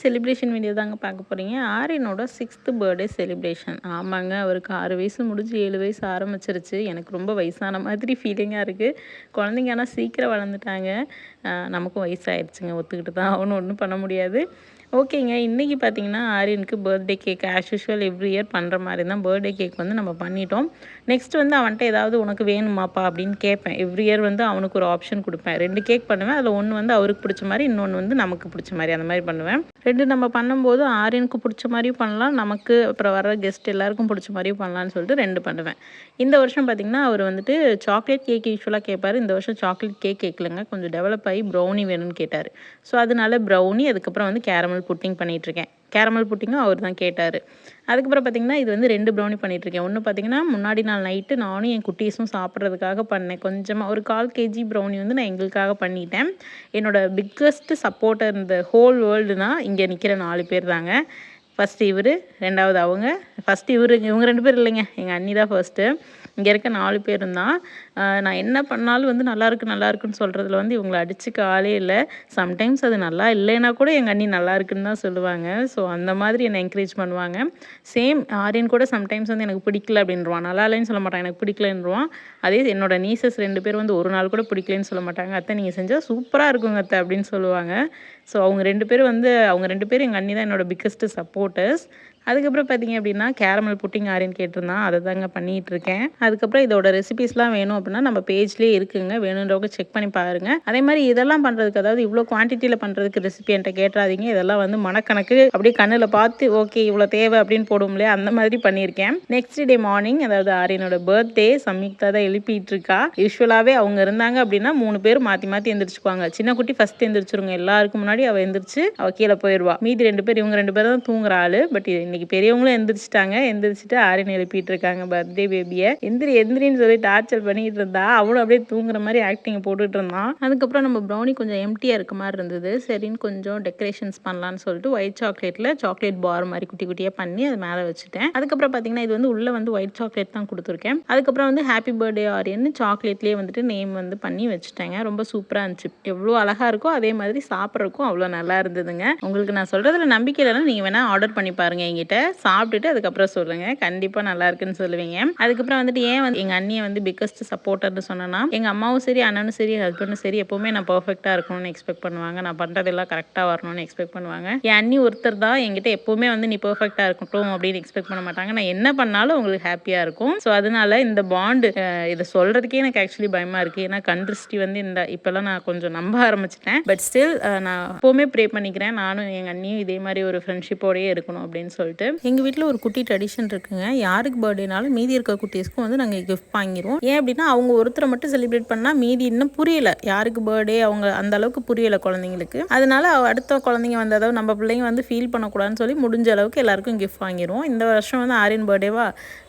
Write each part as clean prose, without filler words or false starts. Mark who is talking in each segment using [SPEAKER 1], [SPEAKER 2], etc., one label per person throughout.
[SPEAKER 1] Celebration video தாங்க பார்க்க போகிறீங்க. ஆரியனோட 6th பர்த்டே செலிப்ரேஷன். ஆமாங்க, அவருக்கு 6 வயசு முடிஞ்சு 7 வயசு ஆரம்பிச்சிருச்சு. எனக்கு ரொம்ப வயசான மாதிரி ஃபீலிங்காக இருக்குது. குழந்தைங்க ஆனால் சீக்கிரம் வளர்ந்துட்டாங்க. நமக்கும் வயசாகிடுச்சுங்க, ஒத்துக்கிட்டு தான் ஆகணும், ஒன்றும் பண்ண முடியாது. ஓகேங்க, இன்றைக்கி பார்த்தீங்கன்னா ஆரியனுக்கு birthday cake as usual every year பண்ணுற மாதிரி தான் பர்த்டே கேக் வந்து நம்ம பண்ணிட்டோம். நெக்ஸ்ட் வந்து அவன்கிட்ட ஏதாவது உனக்கு வேணுமாப்பா அப்படின்னு கேட்பேன். எவ்ரி இயர் வந்து அவனுக்கு ஒரு ஆப்ஷன் கொடுப்பேன். 2 கேக் பண்ணுவேன். அதில் ஒன்று வந்து அவருக்கு பிடிச்ச மாதிரி, இன்னொன்று வந்து நமக்கு பிடிச்ச மாதிரி, அந்த மாதிரி பண்ணுவேன். 2 நம்ம பண்ணும்போது ஆரியனுக்கு பிடிச்ச மாதிரியும் பண்ணலாம், நமக்கு அப்புறம் வர கெஸ்ட் எல்லாருக்கும் பிடிச்ச மாதிரியும் பண்ணலான்னு சொல்லிட்டு 2 பண்ணுவேன். இந்த வருஷம் பார்த்திங்கன்னா அவர் வந்துட்டு சாக்லேட் கேக் யூஸ்வலாக கேட்பார். இந்த வருஷம் சாக்லேட் கேக் கேட்கலங்க, கொஞ்சம் டெவலப் ஆகி ப்ரௌனி வேணும்னு கேட்டார். ஸோ அதனால ப்ரௌனி, அதுக்கப்புறம் வந்து கேரமல் புட்டிங் பண்ணிகிட்ருக்கேன். கேரமல் புட்டிங்கும் அவர் தான் கேட்டார். அதுக்கப்புறம் பார்த்திங்கன்னா இது வந்து 2 ப்ரௌனி பண்ணிகிட்ருக்கேன். ஒன்று பார்த்திங்கன்னா முன்னாடி நாள் நைட்டு நானும் என் குட்டீஸும் சாப்பிட்றதுக்காக பண்ணேன். கொஞ்சமாக ஒரு 1/4 kg ப்ரௌனி வந்து நான் எங்களுக்காக பண்ணிட்டேன். என்னோடய பிக்கஸ்ட்டு சப்போர்ட்டர் இந்த ஹோல் வேர்ல்டுனா இங்கே நிற்கிற 4 பேர் தாங்க. ஃபஸ்ட்டு இவர், 2வது அவங்க, ஃபஸ்ட்டு இவங்க 2 பேர் இல்லைங்க, எங்கள் அண்ணி தான் ஃபர்ஸ்ட்டு. இங்கே இருக்க 4 பேரும் தான். நான் என்ன பண்ணாலும் வந்து நல்லாயிருக்குன்னு சொல்கிறதுல வந்து இவங்களை அடிச்சுக்க ஆளே இல்லை. சம்டைம்ஸ் அது நல்லா இல்லைன்னா கூட எங்கள் அண்ணி நல்லா இருக்குன்னு தான் சொல்லுவாங்க. ஸோ அந்த மாதிரி என்னை என்கரேஜ் பண்ணுவாங்க. சேம் ஆரியன் கூட சம்டைம்ஸ் வந்து எனக்கு பிடிக்கல அப்படின்றான், நல்லா இல்லைன்னு சொல்ல மாட்டான், எனக்கு பிடிக்கலன்றான். அதே என்னோட நீசஸ் 2 பேர் வந்து ஒரு நாள் கூட பிடிக்கலன்னு சொல்ல மாட்டாங்க. அத்தை நீங்கள் செஞ்சால் சூப்பராக இருக்குங்க அத்தை அப்படின்னு சொல்லுவாங்க. ஸோ அவங்க 2 பேரும் எங்கள் அண்ணி தான் என்னோடய பிக்கஸ்ட்டு சப்போர்ட்டர்ஸ். அதுக்கப்புறம் பார்த்திங்க அப்படின்னா கேரமல் புட்டிங் ஆரியன் கேட்டிருந்தான், அதை தாங்க பண்ணிகிட்ருக்கேன். அதுக்கப்புறம் இதோட ரெசிபிஸ்லாம் வேணும் அப்படின்னா நம்ம பேஜ்லேயே இருக்குங்க, வேணுன்றவங்க செக் பண்ணி பாருங்கள். அதே மாதிரி இதெல்லாம் பண்ணுறதுக்கு, அதாவது இவ்வளோ குவான்டிட்டியில் பண்ணுறதுக்கு ரெசிபி என்கிட்ட கேட்டுறாதீங்க. இதெல்லாம் வந்து மனக்கணக்கு, அப்படியே கண்ணில் பார்த்து ஓகே இவ்வளோ தேவை அப்படின்னு போடும் இல்லையா, அந்த மாதிரி பண்ணியிருக்கேன். நெக்ஸ்ட் டே மார்னிங், அதாவது ஆரியனோட பர்த்டே, சம்யுக்தா தான் எழுப்பிட்டு இருக்கா. யூஸ்வலாகவே அவங்க இருந்தாங்க அப்படின்னா 3 பேர் மாற்றி மாற்றி எந்திரிச்சுக்குவாங்க. சின்ன குட்டி ஃபஸ்ட் எந்திரிச்சிருங்க, எல்லாருக்கும் முன்னாடி அவள் எந்திரிச்சு அவள் கீழே போயிடுவா. மீதி 2 பேர், இவங்க 2 பேர் தான் தூங்குற ஆள். பட் இன்னைக்கு பெரியவங்களும் எந்திரிச்சிட்டாங்க. எந்திரிச்சிட்டு ஆரியன் எழுப்பிட்டு இருக்காங்க பர்த்டே பேபியை. எந்திரின்னு சொல்லி டார்ச்சர் பண்ணிட்டு இருந்தா, அவனும் அப்படியே தூங்குற மாதிரி ஆக்டிங் போட்டுட்டு இருந்தான். அதுக்கப்புறம் நம்ம ப்ரௌனி கொஞ்சம் எம்டியாக இருக்க மாதிரி இருந்தது. சரின்னு கொஞ்சம் டெக்கரேஷன்ஸ் பண்ணலான்னு சொல்லிட்டு ஒயிட் சாக்லேட்டில் சாக்லேட் பார் மாதிரி குட்டி குட்டியாக பண்ணி அது மேலே வச்சுட்டேன். அதுக்கப்புறம் பார்த்தீங்கன்னா இது வந்து உள்ளே வந்து ஒயிட் சாக்லேட் தான் கொடுத்துருக்கேன். அதுக்கப்புறம் வந்து ஹாப்பி பர்த்டே ஆரியன் சாக்லேட்லேயே வந்துட்டு நேம் வந்து பண்ணி வச்சுட்டேங்க. ரொம்ப சூப்பராக இருந்துச்சு. எவ்வளோ அழகாக இருக்கோ அதே மாதிரி சாப்பிட்றதுக்கும் அவ்வளோ நல்லா இருந்ததுங்க. உங்களுக்கு நான் சொல்கிறதுல நம்பிக்கை இல்லைன்னா நீங்கள் வேணால் ஆர்டர் பண்ணி பாருங்கள் எங்கிட்ட, சாப்பிட்டுட்டு அதுக்கப்புறம் சொல்லுங்கள், கண்டிப்பாக நல்லா இருக்குன்னு சொல்லுவீங்க. அதுக்கப்புறம் வந்துட்டு ஏன் வந்து எங்கள் அண்ணியை வந்து பிக்கஸ்ட் சப்போர்ட்டர்னு சொன்னேன்னா, எங்கள் அம்மாவும் சரி, அண்ணனும் சரி, ஹஸ்பண்டும் சரி, எப்போவுமே நான் பர்ஃபெக்டாக இருக்கணும்னு எக்ஸ்பெக்ட் பண்ணுவாங்க. நான் பண்ணுறதெல்லாம் கரெக்டாக வரணும்னு எக்ஸ்பெக்ட் பண்ணுவாங்க. என் அண்ணி ஒருத்தர் தான் என்கிட்ட எப்போவுமே வந்து நீ பர்ஃபெக்டாக இருக்கட்டும் அப்படின்னு எக்ஸ்பெக்ட் பண்ண மாட்டாங்க. நான் என்ன பண்ணாலும் உங்களுக்கு ஹாப்பியாக இருக்கும். ஸோ அதனால இந்த பாண்டு, இதை சொல்கிறதுக்கே எனக்கு ஆக்சுவலி பயமாக இருக்குது. ஏன்னா கண்ட்ரிஸ்டி வந்து இப்போல்லாம் நான் கொஞ்சம் நம்ப ஆரம்பிச்சிட்டேன். பட் ஸ்டில் நான் எப்போவுமே ப்ரே பண்ணிக்கிறேன், நானும் எங்கள் அண்ணியும் இதே மாதிரி ஒரு ஃப்ரெண்ட்ஷிப்போடையே இருக்கணும் அப்படின்னு சொல்லிட்டு. எங்கள் வீட்டில் ஒரு குட்டி ட்ரெடிஷன் இருக்குங்க. யாருக்கு பர்த்டேனாலும் மீதி இருக்க குட்டீஸ்க்கும் வந்து நாங்கள் கிஃப்ட் வாங்கிடுவோம். ஏன் அப்படின்னா அவங்க ஒருத்தரை மட்டும் செலிப்ரேட் பண்ணால் மீதி இன்னும் புரியல, யாருக்கு பர்த்டே அவங்க அந்த அளவுக்கு புரியலை குழந்தைங்களுக்கு. அதனால அடுத்த குழந்தைங்க வந்து, அதாவது நம்ம பிள்ளைங்க வந்து ஃபீல் பண்ணக்கூடாதுன்னு சொல்லி முடிஞ்ச அளவுக்கு எல்லாருக்கும் கிஃப்ட் வாங்கிடுவோம். இந்த வருஷம் வந்து ஆரியன் பர்த்டேவா,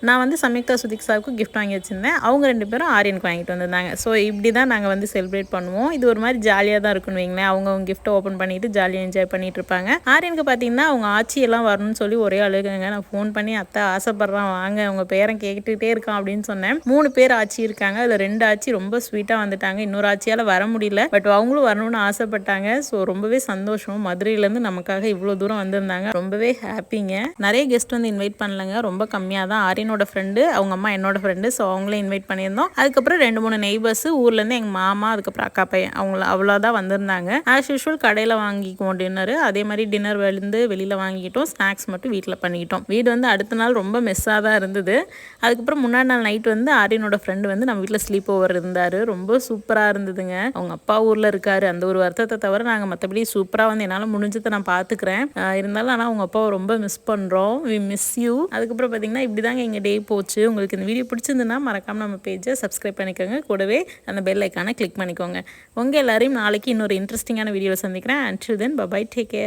[SPEAKER 1] நான் வந்து சம்யுக்தா சுதிக்ஷாவுக்கு கிஃப்ட் வாங்கி வச்சுருந்தேன். அவங்க 2 பேரும் ஆரியனுக்கு வாங்கிட்டு வந்திருந்தாங்க. ஸோ இப்படி தான் நாங்கள் வந்து செலிப்ரேட் பண்ணுவோம். இது ஒரு மாதிரி ஜாலியாக தான் இருக்குன்னு வைங்களேன். அவங்க கிஃப்ட்டை ஓப்பன் பண்ணிட்டு ஜாலியாக என்ஜாய் பண்ணிட்டு இருப்பாங்க. ஆரியனுக்கு பார்த்தீங்கன்னா அவங்க ஆச்சியெல்லாம் வரணும்னு சொல்லி ஒரே அழுகுங்க. நான் ஃபோன் பண்ணி அத்தை ஆசைப்படுறான் வாங்க, உங்கள் பேரன் கேட்டுகிட்டே இருக்கான் அப்படின்னு சொன்னேன். 3 பேர் ஆச்சி இருக்காங்க. அதில் 2 ஆச்சி ரொம்ப ஸ்வீட்டாக வந்துட்டாங்க. இன்னொரு ஆச்சியால் வர முடியல, பட் அவங்களும் வரணும்னு ஆசைப்பட்டாங்க. ஸோ ரொம்பவே சந்தோஷம். மதுரையிலேருந்து நமக்காக இவ்வளோ தூரம் வந்திருந்தாங்க. ரொம்பவே ஹாப்பிங்க. நிறைய கெஸ்ட் வந்து இன்வைட் பண்ணலங்க, ரொம்ப கம்மியாக தான். ஆரியனோட ஃப்ரெண்டு, அவங்க அம்மா என்னோட ஃப்ரெண்டு, ஸோ அவங்களே இன்வைட் பண்ணியிருந்தோம். அதுக்கப்புறம் 2-3 நெய்பர்ஸ், ஊர்லேருந்து எங்கள் மாமா, அதுக்கப்புறம் அக்கா பையன், அவ்வளோதான் வந்திருந்தாங்க. ஆஸ் யூஷுவல் கடையில் வாங்கிக்குவோம் டின்னரு. அதே மாதிரி டின்னர் வந்து வெளியில் வாங்கிக்கிட்டோம். ஸ்நாக்ஸ் மட்டும் வீட்டில் பண்ணிக்கிட்டோம். வீடு வந்து அடுத்த நாள் ரொம்ப மெஸ்ஸாக தான் இருந்தது. அதுக்கப்புறம் முன்னாடி நாள் நைட் வந்து ஆரியனோட ஃப்ரெண்டு வந்து நம்ம வீட்டில் ஸ்லீப் ஓவர் இருந்தார். ரொம்ப சூப்பராக இருந்ததுங்க. அவங்க அப்பா ஊரில் இருக்கார், அந்த ஒரு வருத்தத்தை தவிர நாங்கள் மற்றபடி சூப்பராக வந்து என்னால் முடிஞ்சதை நான் பார்த்துக்கிறேன். இருந்தாலும் ஆனால் அவங்க அப்பாவை ரொம்ப மிஸ் பண்ணுறோம். We miss you. அதுக்கப்புறம் பார்த்திங்கன்னா இப்படி தாங்க எங்கள் டே போச்சு. உங்களுக்கு இந்த வீடியோ பிடிச்சிருந்துன்னா மறக்காமல் நம்ம பேஜை சப்ஸ்கிரைப் பண்ணிக்கோங்க, கூடவே அந்த பெல் ஐக்கானை கிளிக் பண்ணிக்கோங்க. உங்கள் எல்லாரையும் நாளைக்கு இன்னொரு இன்ட்ரெஸ்டிங்கான வீடியோவில் சந்திக்கிறேன். until then bye bye, take care.